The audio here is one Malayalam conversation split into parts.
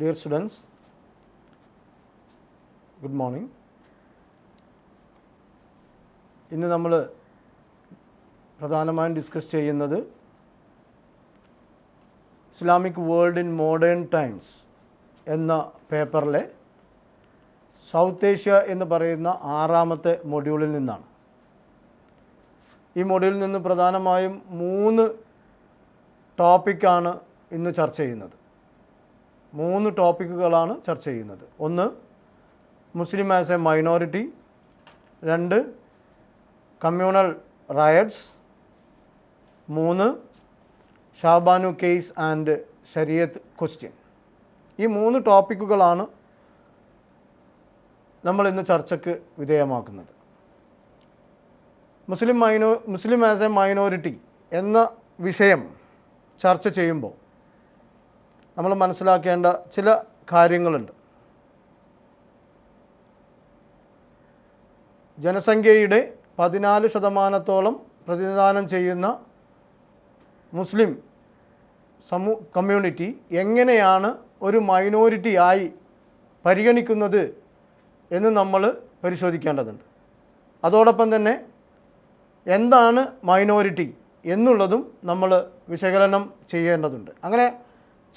Dear students, good morning. ഇന്ന് നമ്മൾ പ്രധാനമായും ഡിസ്കസ് ചെയ്യുന്നത് Islamic world in modern times എന്ന പേപ്പറിലെ സൗത്ത് ഏഷ്യ എന്ന് പറയുന്ന 6ാമത്തെ മൊഡ്യൂളിൽ നിന്നാണ്. ഈ മൊഡ്യൂളിൽ നിന്ന് പ്രധാനമായും 3 ടോപ്പിക്കാണ് ഇന്ന് ചർച്ച ചെയ്യുന്നത്. 3 ടോപ്പിക്കുകളാണ് ചർച്ച ചെയ്യുന്നത്. ഒന്ന്, Muslim as a minority. 2, communal riots. 3, Shah Bano case and Shariat question. ഈ 3 ടോപ്പിക്കുകളാണ് നമ്മൾ ഇന്ന് ചർച്ചയ്ക്ക് വിധേയമാക്കുന്നത്. മുസ്ലിം ആസ് എ മൈനോറിറ്റി എന്ന വിഷയം ചർച്ച ചെയ്യുമ്പോൾ നമ്മൾ മനസ്സിലാക്കേണ്ട ചില കാര്യങ്ങളുണ്ട്. ജനസംഖ്യയുടെ 14% പ്രതിനിധാനം ചെയ്യുന്ന മുസ്ലിം കമ്മ്യൂണിറ്റി എങ്ങനെയാണ് ഒരു മൈനോറിറ്റി ആയി പരിഗണിക്കുന്നത് എന്ന് നമ്മൾ പരിശോധിക്കേണ്ടതുണ്ട്. അതോടൊപ്പം തന്നെ എന്താണ് മൈനോറിറ്റി എന്നുള്ളതും നമ്മൾ വിശകലനം ചെയ്യേണ്ടതുണ്ട്. അങ്ങനെ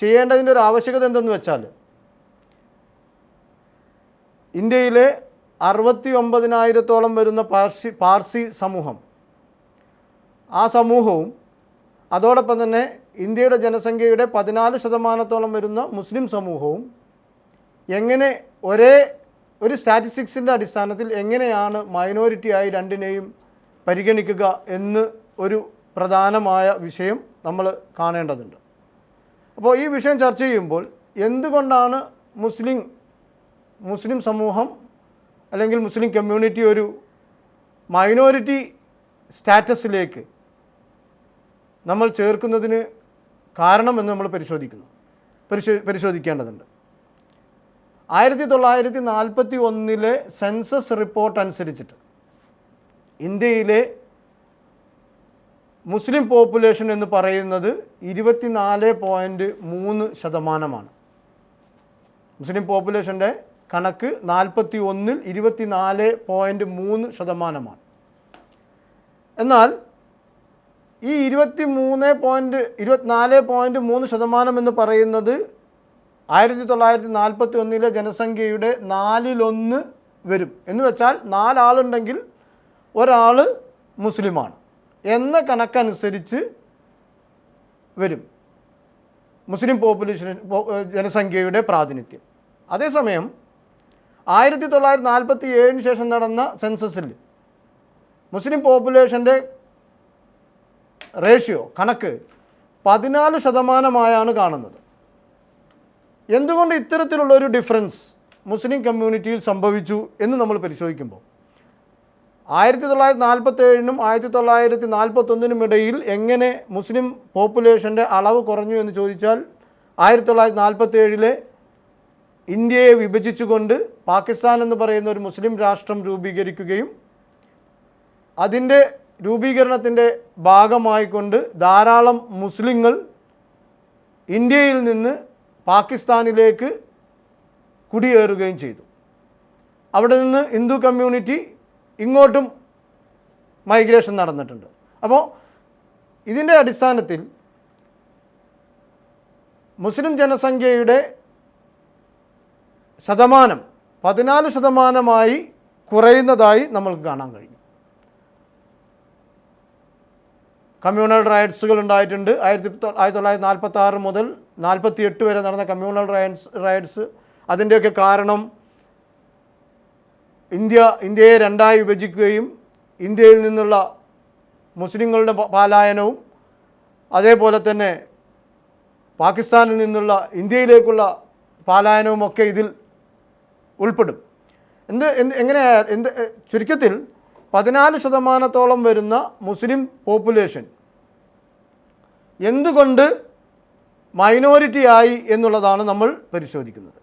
ചെയ്യേണ്ടതിൻ്റെ ഒരു ആവശ്യകത എന്തെന്ന് വെച്ചാൽ, ഇന്ത്യയിലെ 69,000-ഓളം വരുന്ന പാർസി സമൂഹം, ആ സമൂഹവും അതോടൊപ്പം തന്നെ ഇന്ത്യയുടെ ജനസംഖ്യയുടെ 14% വരുന്ന മുസ്ലിം സമൂഹവും എങ്ങനെ ഒരു സ്റ്റാറ്റിസ്റ്റിക്സിൻ്റെ അടിസ്ഥാനത്തിൽ എങ്ങനെയാണ് മൈനോറിറ്റിയായി രണ്ടിനെയും പരിഗണിക്കുക എന്ന് ഒരു പ്രധാനമായ വിഷയം നമ്മൾ കാണേണ്ടതുണ്ട്. അപ്പോൾ ഈ വിഷയം ചർച്ച ചെയ്യുമ്പോൾ എന്തുകൊണ്ടാണ് മുസ്ലിം സമൂഹം അല്ലെങ്കിൽ മുസ്ലിം കമ്മ്യൂണിറ്റി ഒരു മൈനോറിറ്റി സ്റ്റാറ്റസിലേക്ക് നമ്മൾ ചേർക്കുന്നതിന് കാരണമെന്ന് നമ്മൾ പരിശോധിക്കേണ്ടതുണ്ട്. 1941 സെൻസസ് റിപ്പോർട്ട് അനുസരിച്ചിട്ട് ഇന്ത്യയിലെ മുസ്ലിം പോപ്പുലേഷൻ എന്ന് പറയുന്നത് 24.3%. മുസ്ലിം പോപ്പുലേഷൻ്റെ കണക്ക് 41-ൽ 24.3%. എന്നാൽ ഈ 24.3% എന്ന് പറയുന്നത് 1941 ജനസംഖ്യയുടെ 1/4 വരും. എന്ന് വെച്ചാൽ 4 ആളുണ്ടെങ്കിൽ ഒരാൾ മുസ്ലിമാണ് എന്ന കണക്കനുസരിച്ച് വരും മുസ്ലിം പോപ്പുലേഷൻ ജനസംഖ്യയുടെ പ്രാതിനിധ്യം. അതേസമയം 1947 ശേഷം നടന്ന സെൻസസിൽ മുസ്ലിം പോപ്പുലേഷൻ്റെ റേഷ്യോ കണക്ക് 14%-ആയാണ് കാണുന്നത്. എന്തുകൊണ്ട് ഇത്തരത്തിലുള്ള ഒരു ഡിഫറൻസ് മുസ്ലിം കമ്മ്യൂണിറ്റിയിൽ സംഭവിച്ചു എന്ന് നമ്മൾ പരിശോധിക്കുമ്പോൾ 1947-നും 1941-നും ഇടയിൽ എങ്ങനെ മുസ്ലിം പോപ്പുലേഷൻ്റെ അളവ് കുറഞ്ഞു എന്ന് ചോദിച്ചാൽ 1947 ഇന്ത്യയെ വിഭജിച്ചുകൊണ്ട് പാകിസ്ഥാൻ എന്ന് പറയുന്ന ഒരു മുസ്ലിം രാഷ്ട്രം രൂപീകരിക്കുകയും അതിൻ്റെ രൂപീകരണത്തിൻ്റെ ഭാഗമായിക്കൊണ്ട് ധാരാളം മുസ്ലിങ്ങൾ ഇന്ത്യയിൽ നിന്ന് പാകിസ്ഥാനിലേക്ക് കുടിയേറുകയും ചെയ്തു. അവിടെ നിന്ന് ഹിന്ദു കമ്മ്യൂണിറ്റി ഇങ്ങോട്ടും മൈഗ്രേഷൻ നടന്നിട്ടുണ്ട്. അപ്പോൾ ഇതിൻ്റെ അടിസ്ഥാനത്തിൽ മുസ്ലിം ജനസംഖ്യയുടെ ശതമാനം 14%-ആയി കുറയുന്നതായി നമ്മൾക്ക് കാണാൻ കഴിയും. കമ്മ്യൂണൽ റൈറ്റ്സുകൾ ഉണ്ടായിട്ടുണ്ട്. 1946 മുതൽ 48 വരെ നടന്ന കമ്മ്യൂണൽ റൈറ്റ്സ്. അതിൻ്റെയൊക്കെ കാരണം ഇന്ത്യയെ 2ആയി വിഭജിക്കുകയും ഇന്ത്യയിൽ നിന്നുള്ള മുസ്ലിങ്ങളുടെ പലായനവും അതേപോലെ തന്നെ പാകിസ്ഥാനിൽ നിന്നുള്ള ഇന്ത്യയിലേക്കുള്ള പലായനവുമൊക്കെ ഇതിൽ ഉൾപ്പെടും. ചുരുക്കത്തിൽ 14%-ഓളം വരുന്ന മുസ്ലിം പോപ്പുലേഷൻ എന്തുകൊണ്ട് മൈനോറിറ്റി ആയി എന്നുള്ളതാണ് നമ്മൾ പരിശോധിക്കുന്നത്.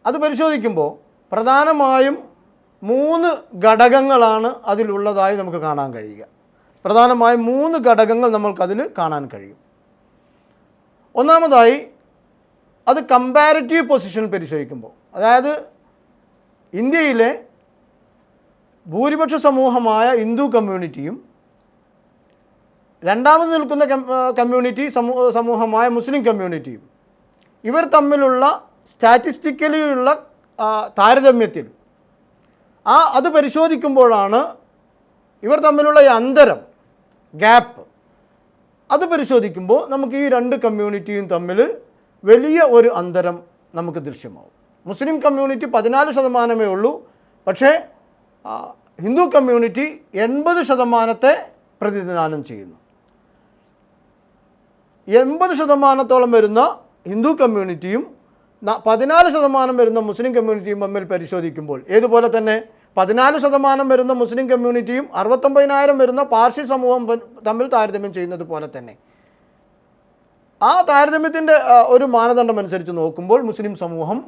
അത് പരിശോധിക്കുമ്പോൾ പ്രധാനമായും 3 ഘടകങ്ങളാണ് അതിലുള്ളതായി നമുക്ക് കാണാൻ കഴിയുക. പ്രധാനമായും 3 ഘടകങ്ങൾ നമ്മൾക്കതിൽ കാണാൻ കഴിയും. ഒന്നാമതായി അത് കമ്പാരിറ്റീവ് പൊസിഷൻ പരിശോധിക്കുമ്പോൾ, അതായത് ഇന്ത്യയിലെ ഭൂരിപക്ഷ സമൂഹമായ ഹിന്ദു കമ്മ്യൂണിറ്റിയും രണ്ടാമത് നിൽക്കുന്ന കമ്മ്യൂണിറ്റി സമൂഹമായ മുസ്ലിം കമ്മ്യൂണിറ്റിയും ഇവർ തമ്മിലുള്ള സ്റ്റാറ്റിസ്റ്റിക്കലിയുള്ള താരതമ്യത്തിൽ അത് പരിശോധിക്കുമ്പോഴാണ് ഇവർ തമ്മിലുള്ള ഈ അന്തരം, ഗ്യാപ്പ്, അത് പരിശോധിക്കുമ്പോൾ നമുക്ക് ഈ രണ്ട് കമ്മ്യൂണിറ്റിയും തമ്മിൽ വലിയ ഒരു അന്തരം നമുക്ക് ദൃശ്യമാവും. മുസ്ലിം കമ്മ്യൂണിറ്റി 14% ഉള്ളൂ, പക്ഷേ ഹിന്ദു കമ്മ്യൂണിറ്റി 80% പ്രതിനിധാനം ചെയ്യുന്നു. 80% വരുന്ന ഹിന്ദു കമ്മ്യൂണിറ്റിയും 14% വരുന്ന മുസ്ലിം കമ്മ്യൂണിറ്റിയും തമ്മിൽ പരിശോധിക്കുമ്പോൾ, ഏതുപോലെ തന്നെ 14% വരുന്ന മുസ്ലിം കമ്മ്യൂണിറ്റിയും 69,000 വരുന്ന പാർസി സമൂഹം തമ്മിൽ താരതമ്യം ചെയ്യുന്നത് പോലെ തന്നെ ആ താരതമ്യത്തിൻ്റെ ഒരു മാനദണ്ഡം അനുസരിച്ച് നോക്കുമ്പോൾ മുസ്ലിം സമൂഹം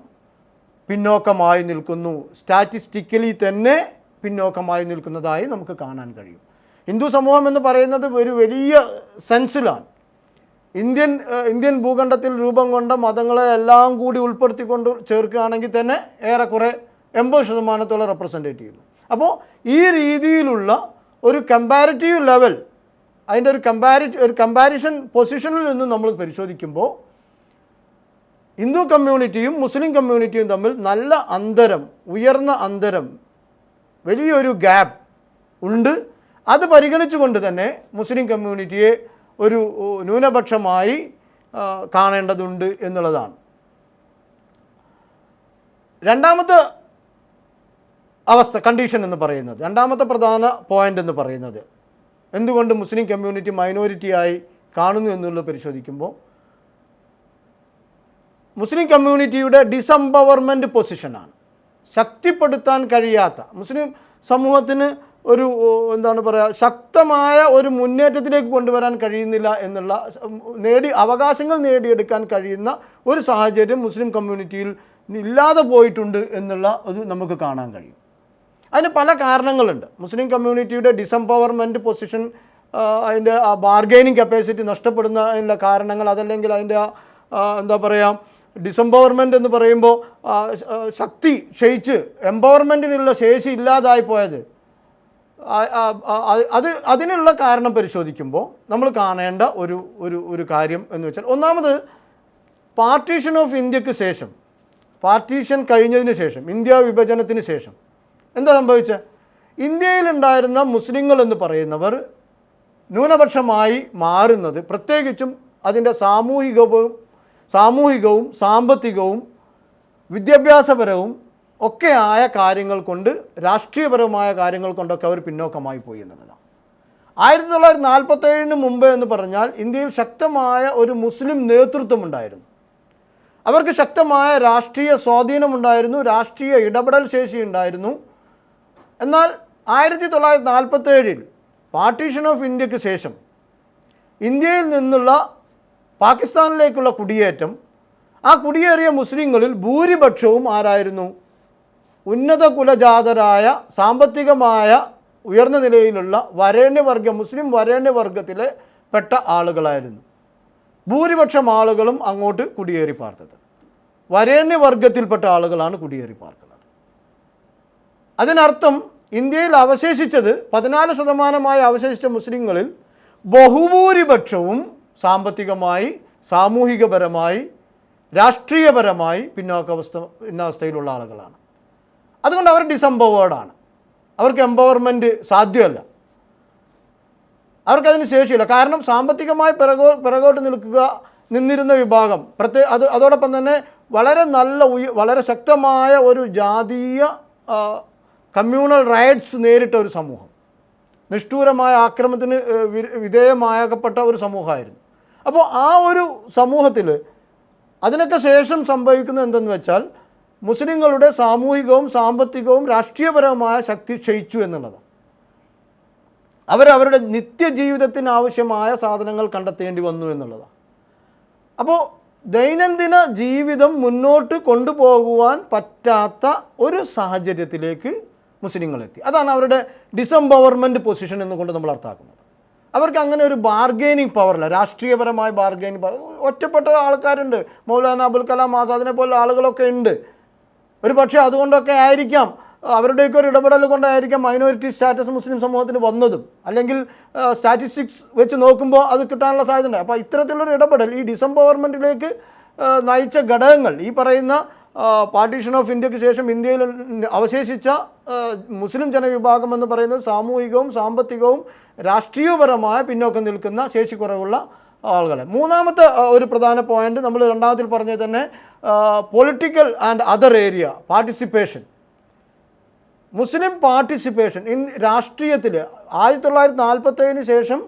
പിന്നോക്കമായി നിൽക്കുന്നു, സ്റ്റാറ്റിസ്റ്റിക്കലി തന്നെ പിന്നോക്കമായി നിൽക്കുന്നതായി നമുക്ക് കാണാൻ കഴിയും. ഹിന്ദു സമൂഹം എന്ന് പറയുന്നത് ഒരു വലിയ സെൻസിലാണ്. ഇന്ത്യൻ ഭൂഖണ്ഡത്തിൽ രൂപം കൊണ്ട മതങ്ങളെ എല്ലാം കൂടി ഉൾപ്പെടുത്തിക്കൊണ്ട് ചേർക്കുകയാണെങ്കിൽ തന്നെ ഏറെക്കുറെ 80% റെപ്രസെൻറ്റേറ്റ് ചെയ്യുന്നു. അപ്പോൾ ഈ രീതിയിലുള്ള ഒരു കമ്പാരിറ്റീവ് ലെവൽ, അതിൻ്റെ ഒരു കമ്പാരിഷൻ പൊസിഷനിൽ നിന്ന് നമ്മൾ പരിശോധിക്കുമ്പോൾ ഹിന്ദു കമ്മ്യൂണിറ്റിയും മുസ്ലിം കമ്മ്യൂണിറ്റിയും തമ്മിൽ നല്ല അന്തരം, ഉയർന്ന അന്തരം, വലിയൊരു ഗ്യാപ്പ് ഉണ്ട്. അത് പരിഗണിച്ചുകൊണ്ട് തന്നെ മുസ്ലിം കമ്മ്യൂണിറ്റിയെ ഒരു ന്യൂനപക്ഷമായി കാണേണ്ടതുണ്ട് എന്നുള്ളതാണ്. രണ്ടാമത്തെ അവസ്ഥ, കണ്ടീഷൻ എന്ന് പറയുന്നത്, രണ്ടാമത്തെ പ്രധാന പോയിൻ്റ് എന്ന് പറയുന്നത് എന്തുകൊണ്ട് മുസ്ലിം കമ്മ്യൂണിറ്റി മൈനോറിറ്റിയായി കാണുന്നു എന്നുള്ളത് പരിശോധിക്കുമ്പോൾ മുസ്ലിം കമ്മ്യൂണിറ്റിയുടെ ഡിസംപവർമെൻറ്റ് പൊസിഷനാണ്. ശക്തിപ്പെടുത്താൻ കഴിയാത്ത, മുസ്ലിം സമൂഹത്തിന് ഒരു എന്താണ് പറയുക, ശക്തമായ ഒരു മുന്നേറ്റത്തിലേക്ക് കൊണ്ടുവരാൻ കഴിയുന്നില്ല എന്നുള്ള, അവകാശങ്ങൾ നേടിയെടുക്കാൻ കഴിയുന്ന ഒരു സാഹചര്യം മുസ്ലിം കമ്മ്യൂണിറ്റിയിൽ ഇല്ലാതെ പോയിട്ടുണ്ട് എന്നുള്ള അത് നമുക്ക് കാണാൻ കഴിയും. അതിന് പല കാരണങ്ങളുണ്ട്. മുസ്ലിം കമ്മ്യൂണിറ്റിയുടെ ഡിസംപവർമെൻറ്റ് പൊസിഷൻ, അതിൻ്റെ ആ ബാർഗെയിനിങ് കപ്പാസിറ്റി നഷ്ടപ്പെടുന്നതിനുള്ള കാരണങ്ങൾ, അതല്ലെങ്കിൽ അതിൻ്റെ എന്താ പറയുക, ഡിസംപവർമെൻ്റ് എന്ന് പറയുമ്പോൾ ശക്തി ക്ഷയിച്ച് എംപവർമെൻറ്റിനുള്ള ശേഷി ഇല്ലാതായി പോയത്, അതിനുള്ള കാരണം പരിശോധിക്കുമ്പോൾ നമ്മൾ കാണേണ്ട ഒരു കാര്യം എന്ന് വെച്ചാൽ, ഒന്നാമത് പാർട്ടീഷൻ ഓഫ് ഇന്ത്യക്ക് ശേഷം, പാർട്ടീഷൻ കഴിഞ്ഞതിന് ശേഷം, ഇന്ത്യ വിഭജനത്തിന് ശേഷം എന്താ സംഭവിച്ചത്? ഇന്ത്യയിലുണ്ടായിരുന്ന മുസ്ലിങ്ങൾ എന്ന് പറയുന്നവർ ന്യൂനപക്ഷമായി മാറുന്നത് പ്രത്യേകിച്ചും അതിൻ്റെ സാമൂഹികവും സാമ്പത്തികവും വിദ്യാഭ്യാസപരവും ഒക്കെ ആയ കാര്യങ്ങൾ കൊണ്ട്, രാഷ്ട്രീയപരമായ കാര്യങ്ങൾ കൊണ്ടൊക്കെ അവർ പിന്നോക്കമായി പോയി എന്നുള്ളതാണ്. 1947 മുമ്പ് എന്ന് പറഞ്ഞാൽ ഇന്ത്യയിൽ ശക്തമായ ഒരു മുസ്ലിം നേതൃത്വം ഉണ്ടായിരുന്നു. അവർക്ക് ശക്തമായ രാഷ്ട്രീയ സ്വാധീനമുണ്ടായിരുന്നു, രാഷ്ട്രീയ ഇടപെടൽ ശേഷി ഉണ്ടായിരുന്നു. എന്നാൽ 1947 പാർട്ടീഷൻ ഓഫ് ഇന്ത്യക്ക് ശേഷം ഇന്ത്യയിൽ നിന്നുള്ള പാകിസ്ഥാനിലേക്കുള്ള കുടിയേറ്റം, ആ കുടിയേറിയ മുസ്ലിങ്ങളിൽ ഭൂരിപക്ഷവും ആരായിരുന്നു? ഉന്നത കുലജാതരായ, സാമ്പത്തികമായ ഉയർന്ന നിലയിലുള്ള വരേണ്യവർഗ, മുസ്ലിം വരേണ്യവർഗത്തിലെ പെട്ട ആളുകളായിരുന്നു. ഭൂരിപക്ഷം ആളുകളും അങ്ങോട്ട് കുടിയേറി പാർത്തത് വരേണ്യവർഗത്തിൽപ്പെട്ട ആളുകളാണ് കുടിയേറി പാർക്കുന്നത്. അതിനർത്ഥം ഇന്ത്യയിൽ അവശേഷിച്ചത് 14% അവശേഷിച്ച മുസ്ലിങ്ങളിൽ ബഹുഭൂരിപക്ഷവും സാമ്പത്തികമായി, സാമൂഹികപരമായി, രാഷ്ട്രീയപരമായി പിന്നോക്കാവസ്ഥയിലുള്ള ആളുകളാണ്. അതുകൊണ്ട് അവർ ഡിസംപവേർഡാണ്. അവർക്ക് എംപവർമെൻറ്റ് സാധ്യമല്ല, അവർക്കതിന് ശേഷിയില്ല. കാരണം സാമ്പത്തികമായി പിറകോട്ട് നിന്നിരുന്ന വിഭാഗം, അതോടൊപ്പം തന്നെ വളരെ ശക്തമായ ഒരു ജാതീയ കമ്മ്യൂണൽ റൈറ്റ്സ് നേരിട്ട ഒരു സമൂഹം, നിഷ്ഠൂരമായ ആക്രമണത്തിന് വിധേയമാകപ്പെട്ട ഒരു സമൂഹമായിരുന്നു. അപ്പോൾ ആ ഒരു സമൂഹത്തിൽ അതിനൊക്കെ ശേഷം സംഭവിക്കുന്നത് എന്തെന്ന് വെച്ചാൽ മുസ്ലിങ്ങളുടെ സാമൂഹികവും സാമ്പത്തികവും രാഷ്ട്രീയപരവുമായ ശക്തി ക്ഷയിച്ചു എന്നുള്ളതാണ്. അവരവരുടെ നിത്യജീവിതത്തിന് ആവശ്യമായ സാധനങ്ങൾ കണ്ടെത്തേണ്ടി വന്നു എന്നുള്ളതാണ്. അപ്പോൾ ദൈനംദിന ജീവിതം മുന്നോട്ട് കൊണ്ടുപോകുവാൻ പറ്റാത്ത ഒരു സാഹചര്യത്തിലേക്ക് മുസ്ലിങ്ങളെത്തി. അതാണ് അവരുടെ ഡിസംപവർമെൻറ്റ് പൊസിഷൻ എന്നുകൊണ്ട് നമ്മൾ അർത്ഥമാക്കുന്നത്. അവർക്ക് അങ്ങനെ ഒരു ബാർഗെയിനിങ് പവറില്ല, രാഷ്ട്രീയപരമായ ബാർഗെയിനിങ് പവർ. ഒറ്റപ്പെട്ട ആൾക്കാരുണ്ട്, മൗലാന അബുൽ കലാം ആസാദിനെ പോലുള്ള ആളുകളൊക്കെ ഉണ്ട്. ഒരു പക്ഷേ അതുകൊണ്ടൊക്കെ ആയിരിക്കാം, അവരുടെയൊക്കെ ഒരു ഇടപെടൽ കൊണ്ടായിരിക്കാം മൈനോറിറ്റി സ്റ്റാറ്റസ് മുസ്ലിം സമൂഹത്തിന് വന്നതും, അല്ലെങ്കിൽ സ്റ്റാറ്റിസ്റ്റിക്സ് വെച്ച് നോക്കുമ്പോൾ അത് കിട്ടാനുള്ള സാധ്യതയുണ്ട്. അപ്പോൾ ഇത്തരത്തിലുള്ളൊരു ഇടപെടൽ ഈ ഡിസംപവർമെൻറ്റിലേക്ക് നയിച്ച ഘടകങ്ങൾ, ഈ പറയുന്ന പാർട്ടീഷൻ ഓഫ് ഇന്ത്യക്ക് ശേഷം ഇന്ത്യയിൽ അവശേഷിച്ച മുസ്ലിം ജനവിഭാഗം എന്ന് പറയുന്നത് സാമൂഹികവും സാമ്പത്തികവും രാഷ്ട്രീയപരമായ പിന്നോക്കം നിൽക്കുന്ന ശേഷിക്കുറവുള്ള ആളുകളെ. മൂന്നാമത്തെ ഒരു പ്രധാന പോയിന്റ് നമ്മൾ രണ്ടാമത്തിൽ പറഞ്ഞത് തന്നെ political and other area participation. Muslim participation രാഷ്ട്രീയത്തിൽ 1947 ശേഷം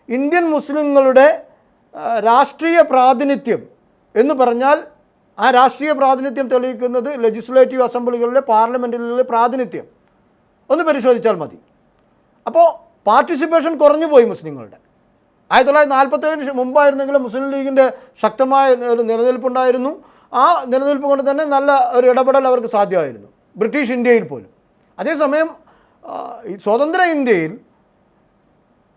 ഇന്ത്യൻ മുസ്ലിങ്ങളുടെ രാഷ്ട്രീയ പ്രാതിനിധ്യം എന്ന് പറഞ്ഞാൽ ആ രാഷ്ട്രീയ പ്രാതിനിധ്യം തെളിയിക്കുന്നത് ലെജിസ്ലേറ്റീവ് അസംബ്ലികളിലെ പാർലമെൻറ്റിലെ പ്രാതിനിധ്യം ഒന്ന് പരിശോധിച്ചാൽ മതി. അപ്പോൾ പാർട്ടിസിപ്പേഷൻ കുറഞ്ഞു പോയി മുസ്ലിങ്ങളുടെ. 1947 മുമ്പായിരുന്നെങ്കിലും മുസ്ലിം ലീഗിൻ്റെ ശക്തമായ ഒരു നിലനിൽപ്പുണ്ടായിരുന്നു. ആ നിലനിൽപ്പ് കൊണ്ട് തന്നെ നല്ല ഒരു ഇടപെടൽ അവർക്ക് സാധ്യമായിരുന്നു, ബ്രിട്ടീഷ് ഇന്ത്യയിൽ പോലും. അതേസമയം സ്വതന്ത്ര ഇന്ത്യയിൽ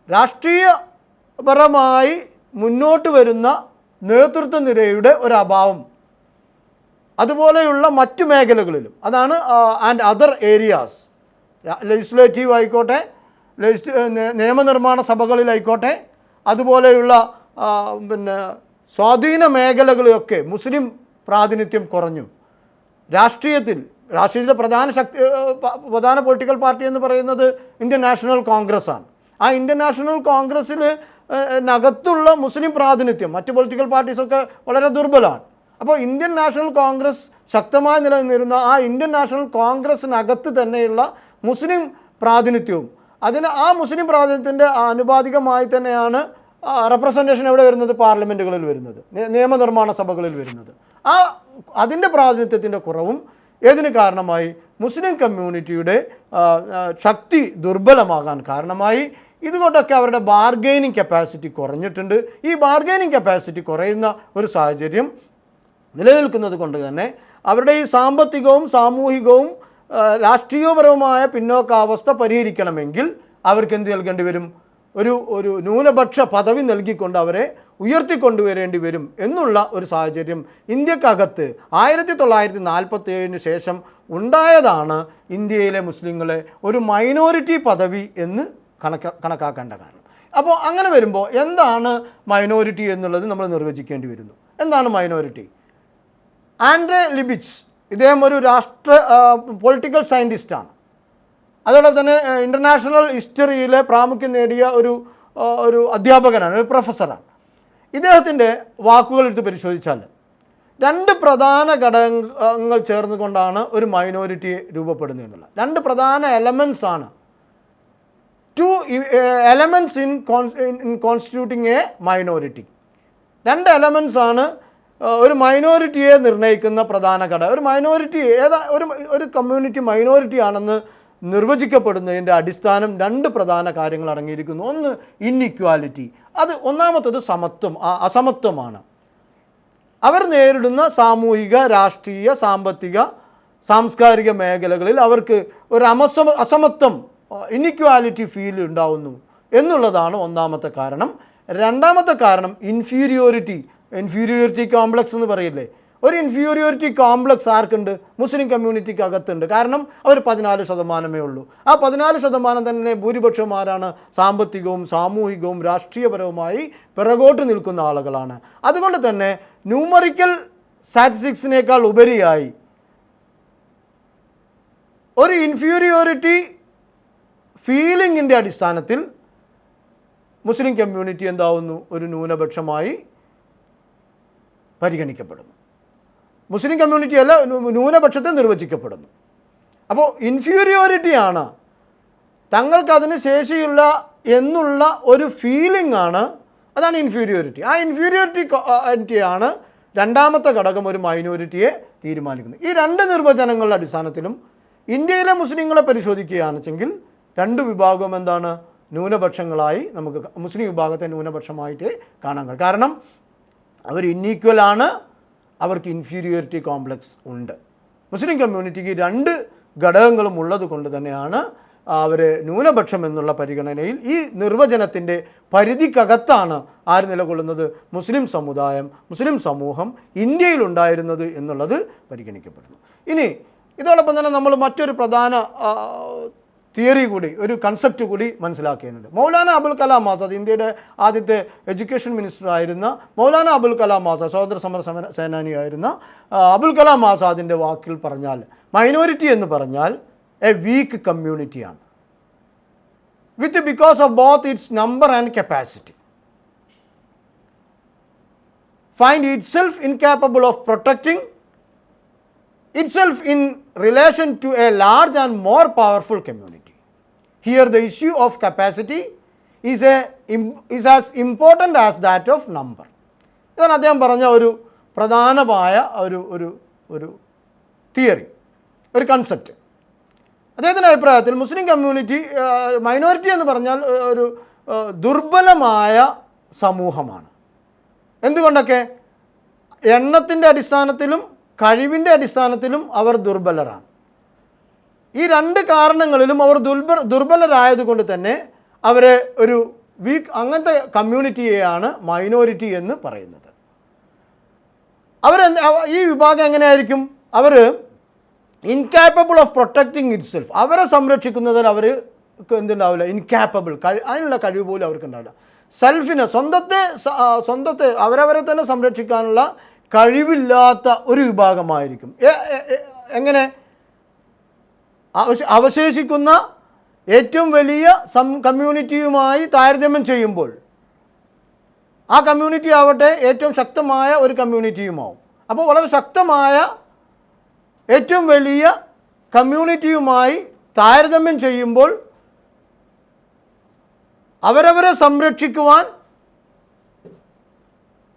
രാഷ്ട്രീയപരമായി മുന്നോട്ട് വരുന്ന നേതൃത്വ നിരയുടെ ഒരു അഭാവം അതുപോലെയുള്ള മറ്റു മേഖലകളിലും, അതാണ് ആൻഡ് അതർ ഏരിയാസ്, ലെജിസ്ലേറ്റീവ് ആയിക്കോട്ടെ, നിയമനിർമ്മാണ സഭകളിലായിക്കോട്ടെ, അതുപോലെയുള്ള സ്വാധീന മേഖലകളിലൊക്കെ മുസ്ലിം പ്രാതിനിധ്യം കുറഞ്ഞു. രാഷ്ട്രീയത്തിലെ പ്രധാന പൊളിറ്റിക്കൽ പാർട്ടി എന്ന് പറയുന്നത് ഇന്ത്യൻ നാഷണൽ കോൺഗ്രസ് ആണ്. ആ ഇന്ത്യൻ നാഷണൽ കോൺഗ്രസ്സിൽ നകത്തുള്ള മുസ്ലിം പ്രാതിനിധ്യം മറ്റ് പൊളിറ്റിക്കൽ പാർട്ടീസൊക്കെ വളരെ ദുർബലമാണ്. അപ്പോൾ ഇന്ത്യൻ നാഷണൽ കോൺഗ്രസ് ശക്തമായി നിലനിന്നിരുന്ന ആ ഇന്ത്യൻ നാഷണൽ കോൺഗ്രസ്സിനകത്ത് തന്നെയുള്ള മുസ്ലിം പ്രാതിനിധ്യവും ആ മുസ്ലിം പ്രാതിനിധ്യത്തിൻ്റെ ആനുപാതികമായി തന്നെയാണ് റെപ്രസെൻറ്റേഷൻ എവിടെ വരുന്നത്, പാർലമെൻറ്റുകളിൽ വരുന്നത്, നിയമനിർമ്മാണ സഭകളിൽ വരുന്നത്. അതിൻ്റെ പ്രാതിനിധ്യത്തിൻ്റെ കുറവും ഏതിന് കാരണമായി? മുസ്ലിം കമ്മ്യൂണിറ്റിയുടെ ശക്തി ദുർബലമാകാൻ കാരണമായി. ഇതുകൊണ്ടൊക്കെ അവരുടെ ബാർഗെയിനിങ് കപ്പാസിറ്റി കുറഞ്ഞിട്ടുണ്ട്. ഈ ബാർഗെയിനിങ് കപ്പാസിറ്റി കുറയുന്ന ഒരു സാഹചര്യം നിലനിൽക്കുന്നത് കൊണ്ട് തന്നെ അവരുടെ ഈ സാമ്പത്തികവും സാമൂഹികവും രാഷ്ട്രീയപരവുമായ പിന്നോക്കാവസ്ഥ പരിഹരിക്കണമെങ്കിൽ അവർക്ക് എന്ത് നൽകേണ്ടി വരും? ഒരു ന്യൂനപക്ഷ പദവി നൽകിക്കൊണ്ട് അവരെ ഉയർത്തിക്കൊണ്ടുവരേണ്ടി വരും എന്നുള്ള ഒരു സാഹചര്യം ഇന്ത്യക്കകത്ത് 1947 ശേഷം ഉണ്ടായതാണ് ഇന്ത്യയിലെ മുസ്ലിങ്ങളെ ഒരു മൈനോറിറ്റി പദവി എന്ന് കണക്കാക്കേണ്ട കാരണം. അപ്പോൾ അങ്ങനെ വരുമ്പോൾ എന്താണ് മൈനോറിറ്റി എന്നുള്ളത് നമ്മൾ നിർവചിക്കേണ്ടി വരുന്നു. എന്താണ് മൈനോറിറ്റി? ആൻഡ്രേ ലിബിച്ച്, ഇദ്ദേഹം ഒരു പൊളിറ്റിക്കൽ സയൻറ്റിസ്റ്റാണ്. അതോടൊപ്പം തന്നെ ഇൻ്റർനാഷണൽ ഹിസ്റ്ററിയിലെ പ്രാമുഖ്യം നേടിയ ഒരു അധ്യാപകനാണ്, ഒരു പ്രൊഫസറാണ്. ഇദ്ദേഹത്തിൻ്റെ വാക്കുകൾ എടുത്ത് പരിശോധിച്ചാൽ 2 പ്രധാന ഘടകങ്ങൾ ചേർന്നുകൊണ്ടാണ് ഒരു മൈനോറിറ്റി രൂപപ്പെടുന്നത് എന്നുള്ള 2 പ്രധാന എലമെൻറ്റ്സ് ആണ്. 2 elements in constituting A minority. 2 elements ആണ് ഒരു മൈനോറിറ്റിയെ നിർണ്ണയിക്കുന്ന പ്രധാന ഘടകം. ഒരു മൈനോറിറ്റി ഒരു കമ്മ്യൂണിറ്റി മൈനോറിറ്റി ആണെന്ന് നിർവചിക്കപ്പെടുന്നതിൻ്റെ അടിസ്ഥാനം 2 പ്രധാന കാര്യങ്ങൾ അടങ്ങിയിരിക്കുന്നു. ഒന്ന് ഇൻഇക്വാലിറ്റി, ഒന്നാമത്തത് അസമത്വമാണ്. അവർ നേരിടുന്ന സാമൂഹിക, രാഷ്ട്രീയ, സാമ്പത്തിക, സാംസ്കാരിക മേഖലകളിൽ അവർക്ക് ഒരു അസമത്വം, ഇൻഇക്വാലിറ്റി ഫീൽ ഉണ്ടാവുന്നു എന്നുള്ളതാണ് ഒന്നാമത്തെ കാരണം. രണ്ടാമത്തെ കാരണം ഇൻഫീരിയോറിറ്റി കോംപ്ലക്സ് എന്ന് പറയില്ലേ. ഒരു ഇൻഫീരിയോറിറ്റി കോംപ്ലക്സ് ആർക്കുണ്ട്? മുസ്ലിം കമ്മ്യൂണിറ്റിക്ക് അകത്തുണ്ട്. കാരണം അവർ 14% ഉള്ളൂ. ആ 14% തന്നെ ഭൂരിപക്ഷമാരാണ് സാമ്പത്തികവും സാമൂഹികവും രാഷ്ട്രീയപരവുമായി പിറകോട്ട് നിൽക്കുന്ന ആളുകളാണ്. അതുകൊണ്ട് തന്നെ ന്യൂമറിക്കൽ സ്റ്റാറ്റിസ്റ്റിക്സിനേക്കാൾ ഉപരിയായി ഒരു ഇൻഫീരിയോറിറ്റി ഫീലിങ്ങിൻ്റെ അടിസ്ഥാനത്തിൽ മുസ്ലിം കമ്മ്യൂണിറ്റി എന്താവുന്നു? ഒരു ന്യൂനപക്ഷമായി പരിഗണിക്കപ്പെടുന്നു. മുസ്ലിം കമ്മ്യൂണിറ്റി അല്ല, ന്യൂനപക്ഷത്തെ നിർവചിക്കപ്പെടുന്നു. അപ്പോൾ ഇൻഫീരിയോറിറ്റിയാണ്, തങ്ങൾക്കതിന് ശേഷിയില്ല എന്നുള്ള ഒരു ഫീലിംഗ് ആണ്, അതാണ് ഇൻഫീരിയോറിറ്റി. ആ ഇൻഫീരിയോറിറ്റിയാണ് രണ്ടാമത്തെ ഘടകം ഒരു മൈനോറിറ്റിയെ തീരുമാനിക്കുന്നത്. ഈ 2 നിർവചനങ്ങളുടെ അടിസ്ഥാനത്തിലും ഇന്ത്യയിലെ മുസ്ലിങ്ങളെ പരിശോധിക്കുകയാണെന്നുവെങ്കിൽ 2 വിഭാഗം എന്താണ്? ന്യൂനപക്ഷങ്ങളായി നമുക്ക് മുസ്ലിം വിഭാഗത്തെ ന്യൂനപക്ഷമായിട്ട് കാണാൻ കഴിയും. കാരണം അവർ ഇന്നീക്വലാണ്, അവർക്ക് ഇൻഫീരിയോറിറ്റി കോംപ്ലക്സ് ഉണ്ട്. മുസ്ലിം കമ്മ്യൂണിറ്റിക്ക് 2 ഘടകങ്ങളും ഉള്ളത് കൊണ്ട് തന്നെയാണ് അവർ ന്യൂനപക്ഷം എന്നുള്ള പരിഗണനയിൽ ഈ നിർവചനത്തിൻ്റെ പരിധിക്കകത്താണ് ആര് നിലകൊള്ളുന്നത്? മുസ്ലിം സമുദായം, മുസ്ലിം സമൂഹം ഇന്ത്യയിലുണ്ടായിരുന്നത് എന്നുള്ളത് പരിഗണിക്കപ്പെടുന്നു. ഇനി ഇതോടൊപ്പം തന്നെ നമ്മൾ മറ്റൊരു പ്രധാന തിയറി കൂടി, ഒരു കൺസെപ്റ്റ് കൂടി മനസ്സിലാക്കേണ്ടത്. മൗലാന അബുൽ കലാം ആസാദ്, ഇന്ത്യയുടെ ആദ്യത്തെ എഡ്യൂക്കേഷൻ മിനിസ്റ്റർ ആയിരുന്ന മൗലാന അബുൽ കലാം ആസാദ്, സ്വാതന്ത്ര്യ സമര സേനാനിയായിരുന്ന അബുൽ കലാം ആസാദിൻ്റെ വാക്കിൽ പറഞ്ഞാൽ മൈനോറിറ്റി എന്ന് പറഞ്ഞാൽ എ വീക്ക് കമ്മ്യൂണിറ്റിയാണ്, with because of both its number and capacity find itself incapable of protecting itself in relation to a large and more powerful community. Here the issue of capacity is as important as that of number. ഇതാണ് അദ്ദേഹം പറഞ്ഞ ഒരു പ്രധാനമായ ഒരു തിയറി, ഒരു കൺസെപ്റ്റ്. അദ്ദേഹത്തിൻ്റെ അഭിപ്രായത്തിൽ മുസ്ലിം കമ്മ്യൂണിറ്റി, മൈനോറിറ്റി എന്ന് പറഞ്ഞാൽ ഒരു ദുർബലമായ സമൂഹമാണ്. എന്തുകൊണ്ടൊക്കെ? എണ്ണത്തിൻ്റെ അടിസ്ഥാനത്തിലും കഴിവിൻ്റെ അടിസ്ഥാനത്തിലും അവർ ദുർബലരാണ്. ഈ രണ്ട് കാരണങ്ങളിലും അവർ ദുർബലരായതുകൊണ്ട് തന്നെ അവരെ ഒരു വീക്ക്, അങ്ങനത്തെ കമ്മ്യൂണിറ്റിയെയാണ് മൈനോറിറ്റി എന്ന് പറയുന്നത്. ഈ വിഭാഗം എങ്ങനെയായിരിക്കും? അവർ incapable of protecting itself, അവരെ സംരക്ഷിക്കുന്നതിൽ അവർക്ക് എന്തുണ്ടാവില്ല? ഇൻകാപ്പബിൾ, അതിനുള്ള കഴിവ് പോലും അവർക്കുണ്ടാവില്ല. സെൽഫിനെ, സ്വന്തത്തെ അവരവരെ തന്നെ സംരക്ഷിക്കാനുള്ള കഴിവില്ലാത്ത ഒരു വിഭാഗമായിരിക്കും. എങ്ങനെ? അവശേഷിക്കുന്ന ഏറ്റവും വലിയ കമ്മ്യൂണിറ്റിയുമായി താരതമ്യം ചെയ്യുമ്പോൾ ആ കമ്മ്യൂണിറ്റി ആവട്ടെ ഏറ്റവും ശക്തമായ ഒരു കമ്മ്യൂണിറ്റിയുമാവും. അപ്പോൾ വളരെ ശക്തമായ ഏറ്റവും വലിയ കമ്മ്യൂണിറ്റിയുമായി താരതമ്യം ചെയ്യുമ്പോൾ അവരവരെ സംരക്ഷിക്കുവാൻ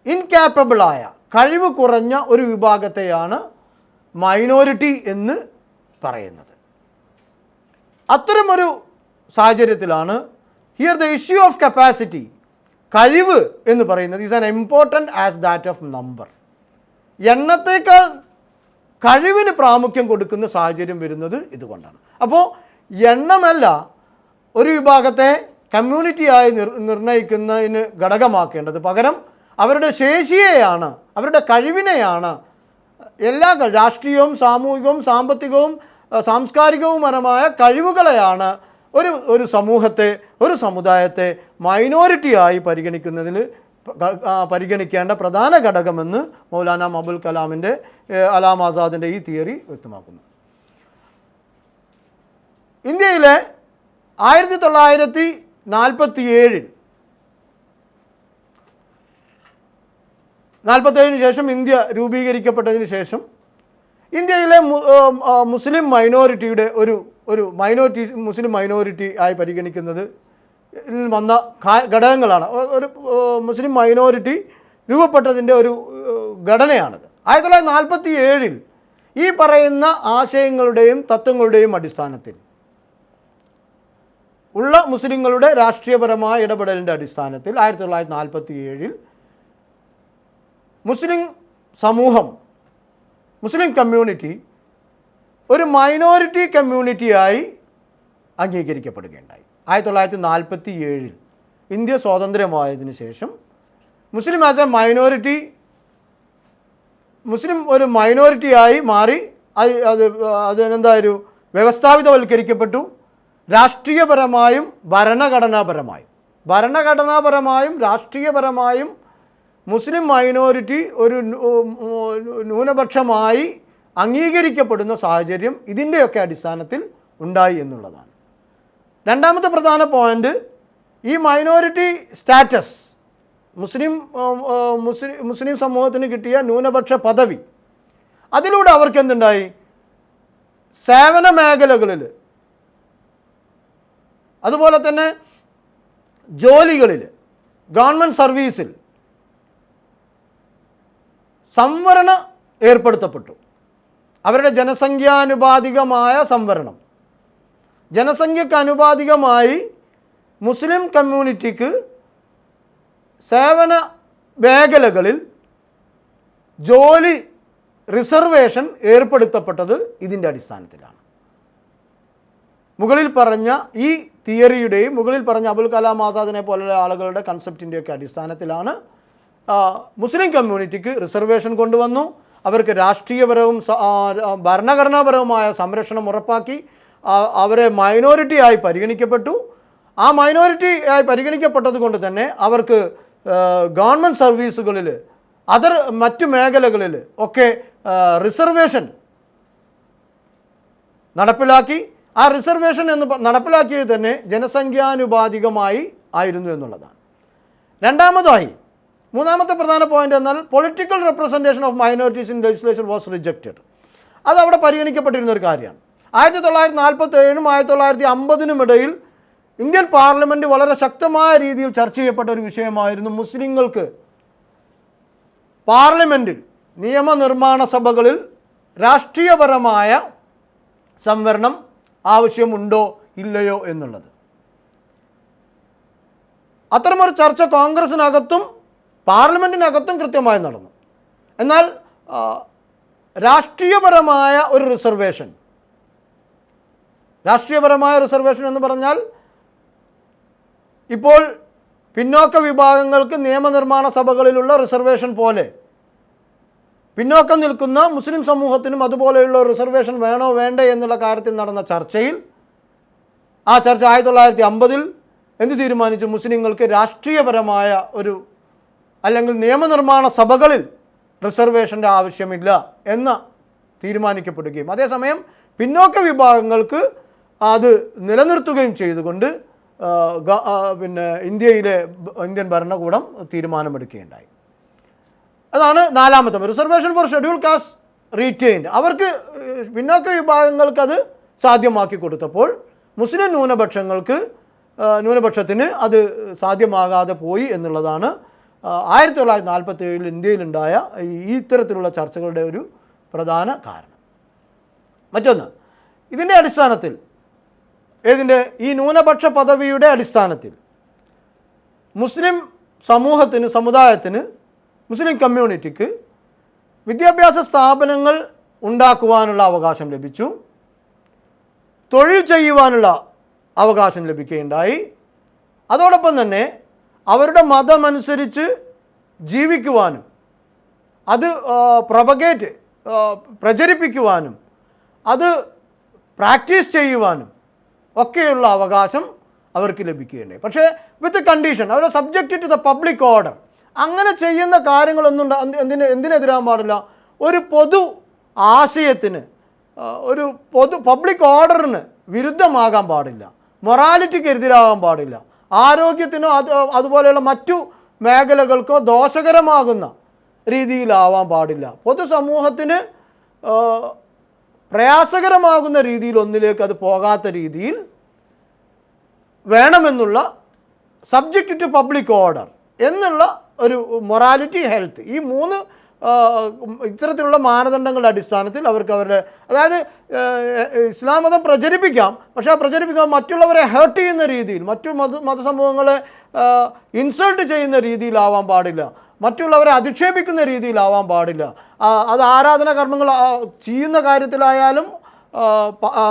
ഇൻകാപ്പബിളായ, കഴിവ് കുറഞ്ഞ ഒരു വിഭാഗത്തെയാണ് മൈനോറിറ്റി എന്ന് പറയുന്നത്. അത്തരമൊരു സാഹചര്യത്തിലാണ് here the issue of capacity, കഴിവ് എന്ന് പറയുന്നത് is an important as that of number. എണ്ണത്തേക്കാൾ കഴിവിന് പ്രാമുഖ്യം കൊടുക്കുന്ന സാഹചര്യം വരുന്നത് ഇതുകൊണ്ടാണ്. അപ്പോൾ എണ്ണമല്ല ഒരു വിഭാഗത്തെ കമ്മ്യൂണിറ്റിയായി നിർണ്ണയിക്കുന്നതിന് ഘടകമാക്കേണ്ടത്, പകരം അവരുടെ ശേഷിയെയാണ്, അവരുടെ കഴിവിനെയാണ്. എല്ലാ രാഷ്ട്രീയവും സാമൂഹികവും സാമ്പത്തികവും സാംസ്കാരികവുപരമായ കഴിവുകളെയാണ് ഒരു സമൂഹത്തെ, ഒരു സമുദായത്തെ മൈനോറിറ്റിയായി പരിഗണിക്കേണ്ട പ്രധാന ഘടകമെന്ന് മൗലാന അബുൽ കലാം ആസാദിൻ്റെ ഈ തിയറി വ്യക്തമാക്കുന്നു. ഇന്ത്യയിലെ 1947 ശേഷം, ഇന്ത്യ രൂപീകരിക്കപ്പെട്ടതിന് ശേഷം ഇന്ത്യയിലെ മുസ്ലിം മൈനോറിറ്റിയുടെ ഒരു മുസ്ലിം മൈനോറിറ്റി ആയി പരിഗണിക്കുന്നത് വന്ന ഘടകങ്ങളാണ്. ഒരു മുസ്ലിം മൈനോറിറ്റി രൂപപ്പെട്ടതിൻ്റെ ഒരു ഘടനയാണത്. 1947 ഈ പറയുന്ന ആശയങ്ങളുടെയും തത്വങ്ങളുടെയും അടിസ്ഥാനത്തിൽ ഉള്ള മുസ്ലിങ്ങളുടെ രാഷ്ട്രീയപരമായ ഇടപെടലിൻ്റെ അടിസ്ഥാനത്തിൽ 1947 മുസ്ലിം സമൂഹം, മുസ്ലിം കമ്മ്യൂണിറ്റി ഒരു മൈനോറിറ്റി കമ്മ്യൂണിറ്റിയായി അംഗീകരിക്കപ്പെടുകയുണ്ടായി. 1947 ഇന്ത്യ സ്വാതന്ത്ര്യമായതിനു ശേഷം മുസ്ലിം ആസ് എ മൈനോറിറ്റി, മുസ്ലിം ഒരു മൈനോറിറ്റിയായി മാറി. അതെന്തായൊരു വ്യവസ്ഥാപിതവൽക്കരിക്കപ്പെട്ടു. രാഷ്ട്രീയപരമായും ഭരണഘടനാപരമായും രാഷ്ട്രീയപരമായും മുസ്ലിം മൈനോറിറ്റി ഒരു ന്യൂനപക്ഷമായി അംഗീകരിക്കപ്പെടുന്ന സാഹചര്യം ഇതിൻ്റെയൊക്കെ അടിസ്ഥാനത്തിൽ ഉണ്ടായി എന്നുള്ളതാണ്. രണ്ടാമത്തെ പ്രധാന പോയിൻ്റ്, ഈ മൈനോറിറ്റി സ്റ്റാറ്റസ്, മുസ്ലിം സമൂഹത്തിന് കിട്ടിയ ന്യൂനപക്ഷ പദവി, അതിലൂടെ അവർക്ക് എന്തുണ്ടായി? സേവന മേഖലകളിൽ, അതുപോലെ തന്നെ ജോലികളിൽ, ഗവൺമെൻറ് സർവീസിൽ സംവരണം ഏർപ്പെടുത്തപ്പെട്ടു. അവരുടെ ജനസംഖ്യാനുപാതികമായ സംവരണം, ജനസംഖ്യക്ക് അനുപാതികമായി മുസ്ലിം കമ്മ്യൂണിറ്റിക്ക് സേവന മേഖലകളിൽ ജോലി റിസർവേഷൻ ഏർപ്പെടുത്തപ്പെട്ടത് ഇതിൻ്റെ അടിസ്ഥാനത്തിലാണ്. മുകളിൽ പറഞ്ഞ ഈ തിയറിയുടെയും മുകളിൽ പറഞ്ഞ അബുൽ കലാം ആസാദിനെ പോലുള്ള ആളുകളുടെ കൺസെപ്റ്റിൻ്റെയൊക്കെ അടിസ്ഥാനത്തിലാണ് മുസ്ലിം കമ്മ്യൂണിറ്റിക്ക് റിസർവേഷൻ കൊണ്ടുവന്നു. അവർക്ക് രാഷ്ട്രീയപരവും ഭരണഘടനാപരവുമായ സംരക്ഷണം ഉറപ്പാക്കി. അവരെ മൈനോറിറ്റി ആയി പരിഗണിക്കപ്പെട്ടു. ആ മൈനോറിറ്റി ആയി പരിഗണിക്കപ്പെട്ടത് കൊണ്ട് തന്നെ അവർക്ക് ഗവൺമെൻറ് സർവീസുകളിൽ മറ്റു മേഖലകളിൽ ഒക്കെ റിസർവേഷൻ നടപ്പിലാക്കി. ആ റിസർവേഷൻ നടപ്പിലാക്കിയത് തന്നെ ജനസംഖ്യാനുപാതികമായി ആയിരുന്നു എന്നുള്ളതാണ്. മൂന്നാമത്തെ പ്രധാന പോയിന്റ് എന്നാൽ political representation of minorities in legislation was rejected. അത് അവിടെ പരിഗണിക്കപ്പെട്ടിരുന്ന ഒരു കാര്യമാണ്. 1947-നും 1950-നും ഇടയിൽ ഇന്ത്യൻ പാർലമെൻറ്റ് വളരെ ശക്തമായ രീതിയിൽ ചർച്ച ചെയ്യപ്പെട്ട ഒരു വിഷയമായിരുന്നു മുസ്ലിങ്ങൾക്ക് പാർലമെൻറ്റിൽ നിയമനിർമ്മാണ സഭകളിൽ രാഷ്ട്രീയപരമായ സംവരണം ആവശ്യമുണ്ടോ ഇല്ലയോ എന്നുള്ളത്. അത്തരമൊരു ചർച്ച കോൺഗ്രസിനകത്തും പാർലമെൻറ്റിനകത്തും കൃത്യമായി നടന്നു. എന്നാൽ രാഷ്ട്രീയപരമായ റിസർവേഷൻ എന്ന് പറഞ്ഞാൽ ഇപ്പോൾ പിന്നോക്ക വിഭാഗങ്ങൾക്ക് നിയമനിർമ്മാണ സഭകളിലുള്ള റിസർവേഷൻ പോലെ പിന്നോക്കം നിൽക്കുന്ന മുസ്ലിം സമൂഹത്തിനും അതുപോലെയുള്ള റിസർവേഷൻ വേണോ വേണ്ടേ എന്നുള്ള കാര്യത്തിൽ നടന്ന ചർച്ചയിൽ ആ ചർച്ച 1950-ൽ എന്ത് തീരുമാനിച്ചു? മുസ്ലിങ്ങൾക്ക് രാഷ്ട്രീയപരമായ അല്ലെങ്കിൽ നിയമനിർമ്മാണ സഭകളിൽ റിസർവേഷൻ്റെ ആവശ്യമില്ല എന്ന് തീരുമാനിക്കപ്പെടുകയും അതേസമയം പിന്നോക്ക വിഭാഗങ്ങൾക്ക് അത് നിലനിർത്തുകയും ചെയ്തുകൊണ്ട് ഇന്ത്യൻ ഭരണകൂടം തീരുമാനമെടുക്കുകയുണ്ടായി. അതാണ് നാലാമത്തെ reservation four schedule caste retained. അവർക്ക് പിന്നോക്ക വിഭാഗങ്ങൾക്ക് അത് സാധ്യമാക്കി കൊടുത്തപ്പോൾ മുസ്ലിം ന്യൂനപക്ഷത്തിന് അത് സാധ്യമാകാതെ പോയി എന്നുള്ളതാണ് 1947-ൽ ഇന്ത്യയിലുണ്ടായ ഇത്തരത്തിലുള്ള ചർച്ചകളുടെ ഒരു പ്രധാന കാരണം. മറ്റൊന്ന്, ഇതിൻ്റെ അടിസ്ഥാനത്തിൽ ഈ ന്യൂനപക്ഷ പദവിയുടെ അടിസ്ഥാനത്തിൽ മുസ്ലിം സമുദായത്തിന് മുസ്ലിം കമ്മ്യൂണിറ്റിക്ക് വിദ്യാഭ്യാസ സ്ഥാപനങ്ങൾ ഉണ്ടാക്കുവാനുള്ള അവകാശം ലഭിച്ചു. തൊഴിൽ ചെയ്യുവാനുള്ള അവകാശം ലഭിക്കുകയുണ്ടായി. അതോടൊപ്പം തന്നെ അവരുടെ മതമനുസരിച്ച് ജീവിക്കുവാനും അത് പ്രചരിപ്പിക്കുവാനും അത് പ്രാക്ടീസ് ചെയ്യുവാനും ഒക്കെയുള്ള അവകാശം അവർക്ക് ലഭിക്കുകയുണ്ടായി. പക്ഷേ വിത്ത് കണ്ടീഷൻ, അവരുടെ subject to the public order. അങ്ങനെ ചെയ്യുന്ന കാര്യങ്ങളൊന്നും എന്തിനെതിരാൻ പാടില്ല? ഒരു പൊതു ആശയത്തിന്, ഒരു പബ്ലിക് ഓർഡറിന് വിരുദ്ധമാകാൻ പാടില്ല, മൊറാലിറ്റിക്ക് എതിരാകാൻ പാടില്ല, ആരോഗ്യത്തിനോ അതുപോലെയുള്ള മറ്റു മേഖലകൾക്കോ ദോഷകരമാകുന്ന രീതിയിലാവാൻ പാടില്ല, പൊതുസമൂഹത്തിന് പ്രയാസകരമാകുന്ന രീതിയിൽ ഒന്നിലേക്ക് അത് പോകാത്ത രീതിയിൽ വേണമെന്നുള്ള സബ്ജക്റ്റ് ടു പബ്ലിക് ഓർഡർ എന്നുള്ള ഒരു മൊറാലിറ്റി, ഹെൽത്ത്, ഈ മൂന്ന് ഇത്തരത്തിലുള്ള മാനദണ്ഡങ്ങളുടെ അടിസ്ഥാനത്തിൽ അവർക്ക് അതായത് ഇസ്ലാം മതം പ്രചരിപ്പിക്കാം, പക്ഷേ ആ പ്രചരിപ്പിക്കാൻ മറ്റുള്ളവരെ ഹേർട്ട് ചെയ്യുന്ന രീതിയിൽ, മറ്റു മതസമൂഹങ്ങളെ ഇൻസൾട്ട് ചെയ്യുന്ന രീതിയിലാവാൻ പാടില്ല, മറ്റുള്ളവരെ അധിക്ഷേപിക്കുന്ന രീതിയിലാവാൻ പാടില്ല. അത് ആരാധന കർമ്മങ്ങൾ ചെയ്യുന്ന കാര്യത്തിലായാലും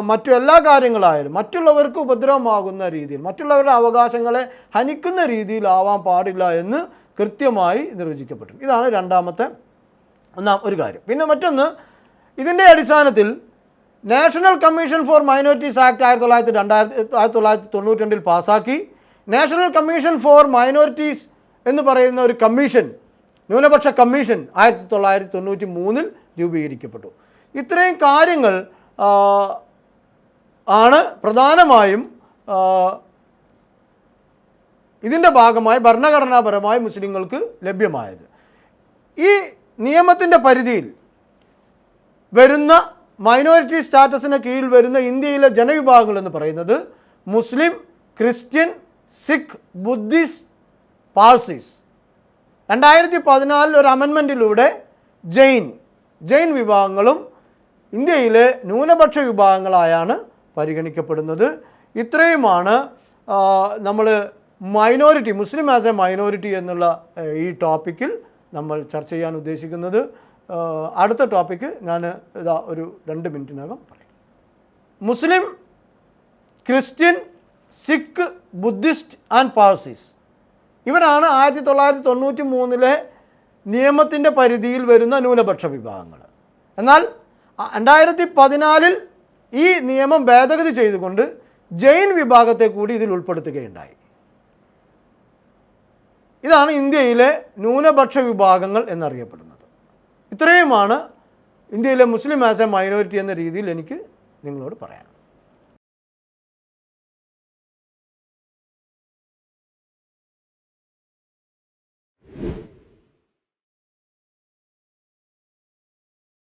മറ്റു എല്ലാ കാര്യങ്ങളായാലും മറ്റുള്ളവർക്ക് ഉപദ്രവമാകുന്ന രീതിയിൽ, മറ്റുള്ളവരുടെ അവകാശങ്ങളെ ഹനിക്കുന്ന രീതിയിലാവാൻ പാടില്ല എന്ന് കൃത്യമായി നിർവചിക്കപ്പെട്ടു. ഇതാണ് ഒരു കാര്യം. പിന്നെ മറ്റൊന്ന്, ഇതിൻ്റെ അടിസ്ഥാനത്തിൽ national commission for minorities act 1992 പാസ്സാക്കി. നാഷണൽ കമ്മീഷൻ ഫോർ മൈനോറിറ്റീസ് എന്ന് പറയുന്ന ഒരു കമ്മീഷൻ, ന്യൂനപക്ഷ കമ്മീഷൻ 1993 രൂപീകരിക്കപ്പെട്ടു. ഇത്രയും കാര്യങ്ങൾ ആണ് പ്രധാനമായും ഇതിൻ്റെ ഭാഗമായി ഭരണഘടനാപരമായി മുസ്ലിങ്ങൾക്ക് ലഭ്യമായത്. ഈ നിയമത്തിൻ്റെ പരിധിയിൽ വരുന്ന മൈനോറിറ്റി സ്റ്റാറ്റസിന് കീഴിൽ വരുന്ന ഇന്ത്യയിലെ ജനവിഭാഗങ്ങൾ എന്ന് പറയുന്നത് മുസ്ലിം, ക്രിസ്ത്യൻ, സിഖ്, ബുദ്ധിസ്റ്റ്, പാഴ്സീസ്. 2014 ഒരു അമെൻമെൻറ്റിലൂടെ ജൈൻ വിഭാഗങ്ങളും ഇന്ത്യയിലെ ന്യൂനപക്ഷ വിഭാഗങ്ങളായാണ് പരിഗണിക്കപ്പെടുന്നത്. ഇത്രയുമാണ് നമ്മൾ മുസ്ലിം ആസ് എ മൈനോറിറ്റി എന്നുള്ള ഈ ടോപ്പിക്കിൽ നമ്മൾ ചർച്ച ചെയ്യാൻ ഉദ്ദേശിക്കുന്നത്. അടുത്ത ടോപ്പിക്ക് ഞാൻ ഒരു 2 മിനിറ്റിനകം പറയും. Muslim Christian, Sikh, Buddhist and Parsis. ഇവരാണ് 1993 നിയമത്തിൻ്റെ പരിധിയിൽ വരുന്ന ന്യൂനപക്ഷ വിഭാഗങ്ങൾ. എന്നാൽ 2014 ഈ നിയമം ഭേദഗതി ചെയ്തുകൊണ്ട് ജൈൻ വിഭാഗത്തെ കൂടി ഇതിൽ ഉൾപ്പെടുത്തുകയുണ്ടായി. ഇതാണ് ഇന്ത്യയിലെ ന്യൂനപക്ഷ വിഭാഗങ്ങൾ എന്നറിയപ്പെടുന്നത്. ഇത്രയുമാണ് ഇന്ത്യയിലെ മുസ്ലിം ആസ് എ മൈനോറിറ്റി എന്ന രീതിയിൽ എനിക്ക് നിങ്ങളോട് പറയാം.